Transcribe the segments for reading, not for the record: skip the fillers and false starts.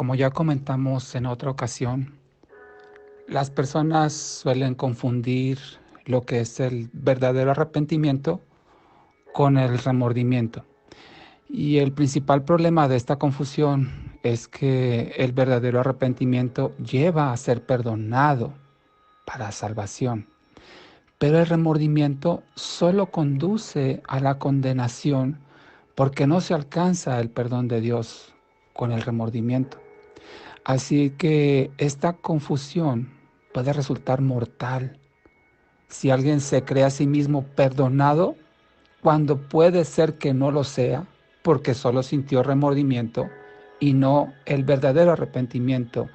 Como ya comentamos en otra ocasión, las personas suelen confundir lo que es el verdadero arrepentimiento con el remordimiento. Y el principal problema de esta confusión es que el verdadero arrepentimiento lleva a ser perdonado para salvación, pero el remordimiento solo conduce a la condenación porque no se alcanza el perdón de Dios con el remordimiento. Así que esta confusión puede resultar mortal si alguien se cree a sí mismo perdonado cuando puede ser que no lo sea porque solo sintió remordimiento y no el verdadero arrepentimiento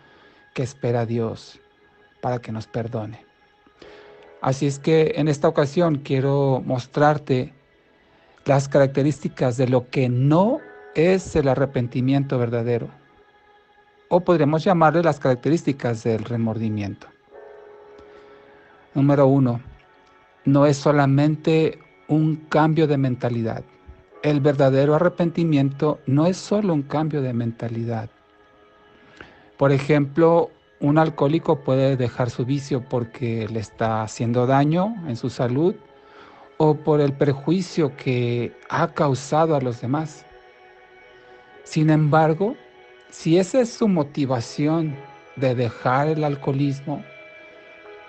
que espera Dios para que nos perdone. Así es que en esta ocasión quiero mostrarte las características de lo que no es el arrepentimiento verdadero, o podríamos llamarle las características del remordimiento. Número 1, no es solamente un cambio de mentalidad. El verdadero arrepentimiento no es solo un cambio de mentalidad. Por ejemplo, un alcohólico puede dejar su vicio porque le está haciendo daño en su salud o por el perjuicio que ha causado a los demás. Sin embargo, si esa es su motivación de dejar el alcoholismo,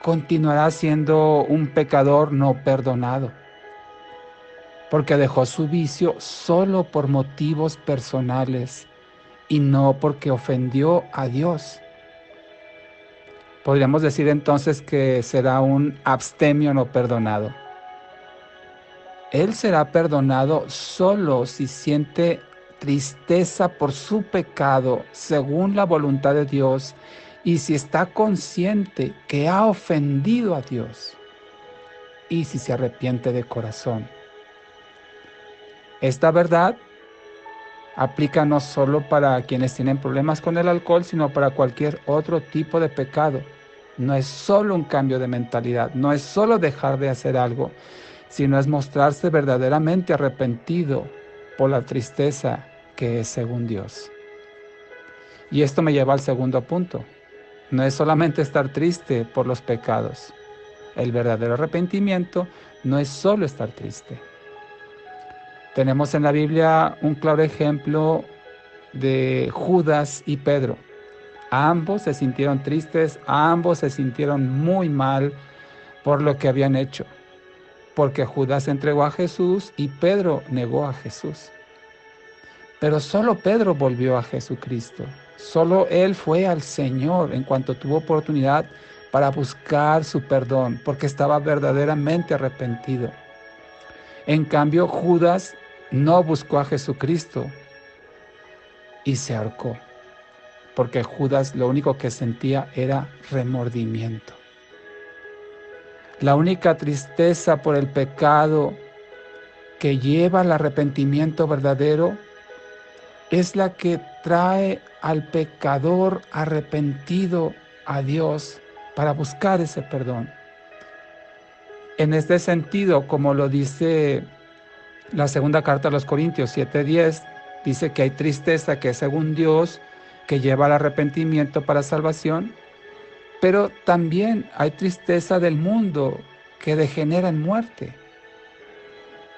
continuará siendo un pecador no perdonado, porque dejó su vicio solo por motivos personales y no porque ofendió a Dios. Podríamos decir entonces que será un abstemio no perdonado. Él será perdonado solo si siente tristeza por su pecado según la voluntad de Dios y si está consciente que ha ofendido a Dios y si se arrepiente de corazón. Esta verdad aplica no solo para quienes tienen problemas con el alcohol, sino para cualquier otro tipo de pecado. No es solo un cambio de mentalidad, no es solo dejar de hacer algo, sino es mostrarse verdaderamente arrepentido por la tristeza que es según Dios. Y esto me lleva al segundo punto. No es solamente estar triste por los pecados. El verdadero arrepentimiento no es solo estar triste. Tenemos en la Biblia un claro ejemplo de Judas y Pedro. Ambos se sintieron tristes, ambos se sintieron muy mal por lo que habían hecho, porque Judas entregó a Jesús y Pedro negó a Jesús. Pero solo Pedro volvió a Jesucristo. Solo él fue al Señor en cuanto tuvo oportunidad para buscar su perdón, porque estaba verdaderamente arrepentido. En cambio, Judas no buscó a Jesucristo y se ahorcó, porque Judas lo único que sentía era remordimiento. La única tristeza por el pecado que lleva al arrepentimiento verdadero es la que trae al pecador arrepentido a Dios para buscar ese perdón. En este sentido, como lo dice la segunda carta a los Corintios 7:10, dice que hay tristeza que es según Dios, que lleva al arrepentimiento para salvación, pero también hay tristeza del mundo que degenera en muerte.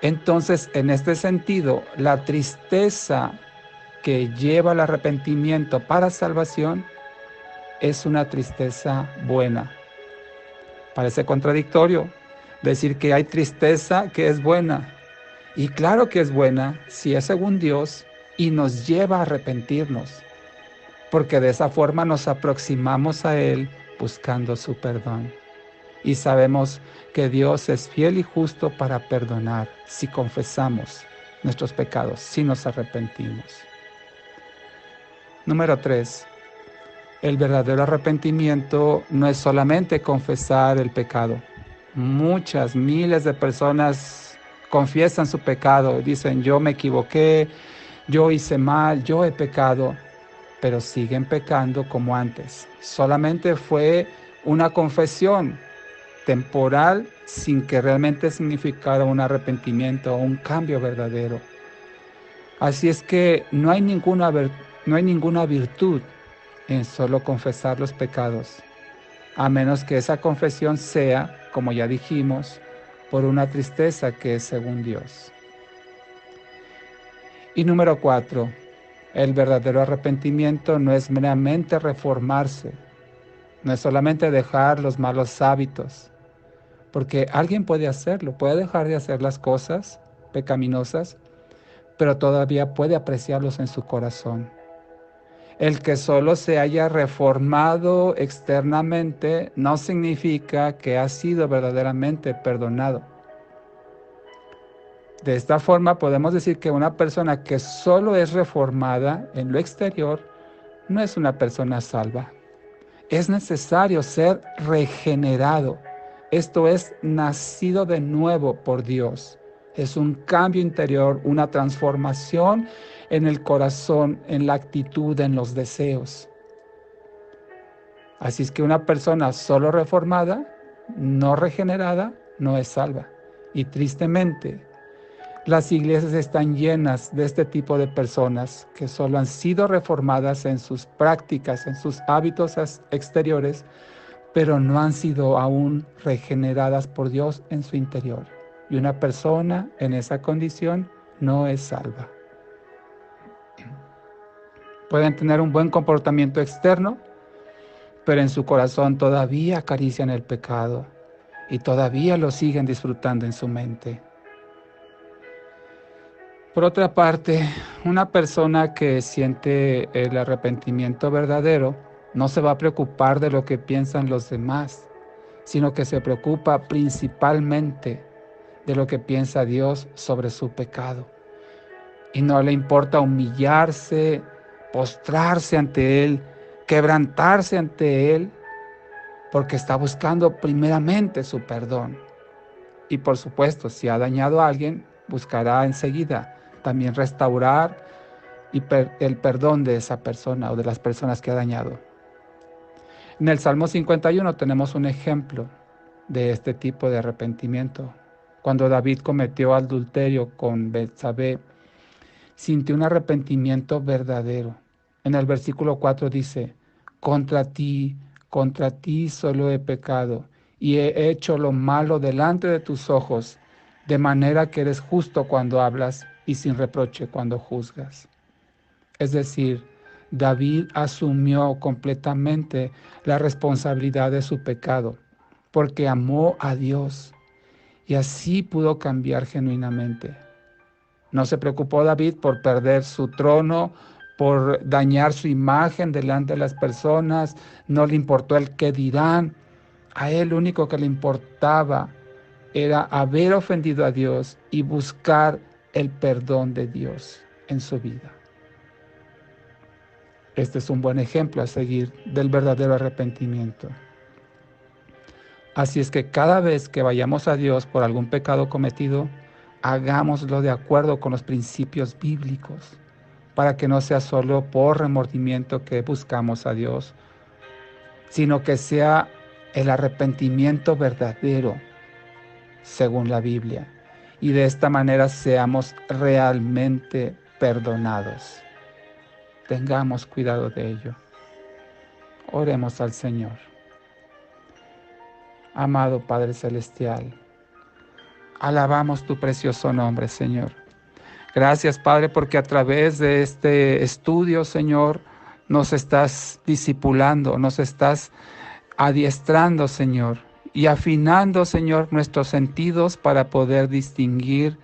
Entonces, en este sentido, la tristeza que lleva al arrepentimiento para salvación es una tristeza buena. Parece contradictorio decir que hay tristeza que es buena. Y claro que es buena si es según Dios y nos lleva a arrepentirnos, porque de esa forma nos aproximamos a Él buscando su perdón. Y sabemos que Dios es fiel y justo para perdonar si confesamos nuestros pecados, si nos arrepentimos. Número 3. El verdadero arrepentimiento no es solamente confesar el pecado. Muchas, miles de personas confiesan su pecado, dicen yo me equivoqué, yo hice mal, yo he pecado, pero siguen pecando como antes. Solamente fue una confesión temporal sin que realmente significara un arrepentimiento o un cambio verdadero. Así es que no hay ninguna virtud en solo confesar los pecados, a menos que esa confesión sea, como ya dijimos, por una tristeza que es según Dios. Y número 4, el verdadero arrepentimiento no es meramente reformarse, no es solamente dejar los malos hábitos, porque alguien puede hacerlo, puede dejar de hacer las cosas pecaminosas, pero todavía puede apreciarlos en su corazón. El que solo se haya reformado externamente no significa que ha sido verdaderamente perdonado. De esta forma podemos decir que una persona que solo es reformada en lo exterior no es una persona salva. Es necesario ser regenerado. Esto es nacido de nuevo por Dios. Es un cambio interior, una transformación en el corazón, en la actitud, en los deseos. Así es que una persona solo reformada, no regenerada, no es salva. Y tristemente, las iglesias están llenas de este tipo de personas que solo han sido reformadas en sus prácticas, en sus hábitos exteriores, pero no han sido aún regeneradas por Dios en su interior. Y una persona en esa condición no es salva. Pueden tener un buen comportamiento externo, pero en su corazón todavía acarician el pecado y todavía lo siguen disfrutando en su mente. Por otra parte, una persona que siente el arrepentimiento verdadero no se va a preocupar de lo que piensan los demás, sino que se preocupa principalmente de lo que piensa Dios sobre su pecado. Y no le importa humillarse, postrarse ante Él, quebrantarse ante Él, porque está buscando primeramente su perdón. Y por supuesto, si ha dañado a alguien, buscará enseguida también restaurar el perdón de esa persona o de las personas que ha dañado. En el Salmo 51 tenemos un ejemplo de este tipo de arrepentimiento. Cuando David cometió adulterio con Betsabé, sintió un arrepentimiento verdadero. En el versículo 4 dice: contra ti solo he pecado y he hecho lo malo delante de tus ojos, de manera que eres justo cuando hablas y sin reproche cuando juzgas. Es decir, David asumió completamente la responsabilidad de su pecado, porque amó a Dios y así pudo cambiar genuinamente. No se preocupó David por perder su trono, por dañar su imagen delante de las personas, no le importó el qué dirán. A él lo único que le importaba era haber ofendido a Dios y buscar el perdón de Dios en su vida. Este es un buen ejemplo a seguir del verdadero arrepentimiento. Así es que cada vez que vayamos a Dios por algún pecado cometido, hagámoslo de acuerdo con los principios bíblicos, para que no sea solo por remordimiento que buscamos a Dios, sino que sea el arrepentimiento verdadero, según la Biblia, y de esta manera seamos realmente perdonados. Tengamos cuidado de ello. Oremos al Señor. Amado Padre Celestial, alabamos tu precioso nombre, Señor. Gracias, Padre, porque a través de este estudio, Señor, nos estás discipulando, nos estás adiestrando, Señor, y afinando, Señor, nuestros sentidos para poder distinguir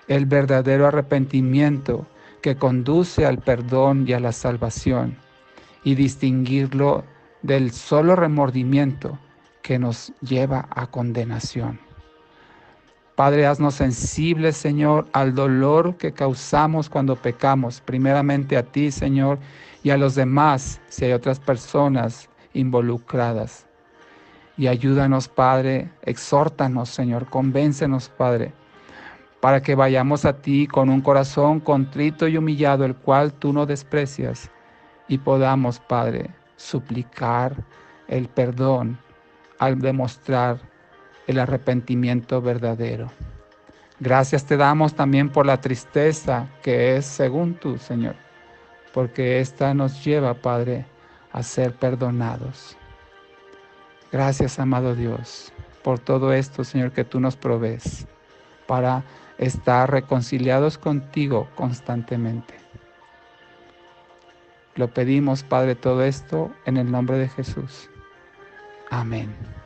el verdadero arrepentimiento que conduce al perdón y a la salvación, y distinguirlo del solo remordimiento que nos lleva a condenación. Padre, haznos sensibles, Señor, al dolor que causamos cuando pecamos, primeramente a ti, Señor, y a los demás, si hay otras personas involucradas. Y ayúdanos, Padre, exhórtanos, Señor, convéncenos, Padre, para que vayamos a ti con un corazón contrito y humillado, el cual tú no desprecias, y podamos, Padre, suplicar el perdón al demostrar el arrepentimiento verdadero. Gracias te damos también por la tristeza que es según tú, Señor, porque esta nos lleva, Padre, a ser perdonados. Gracias, amado Dios, por todo esto, Señor, que tú nos provees para estar reconciliados contigo constantemente. Lo pedimos, Padre, todo esto en el nombre de Jesús. Amén.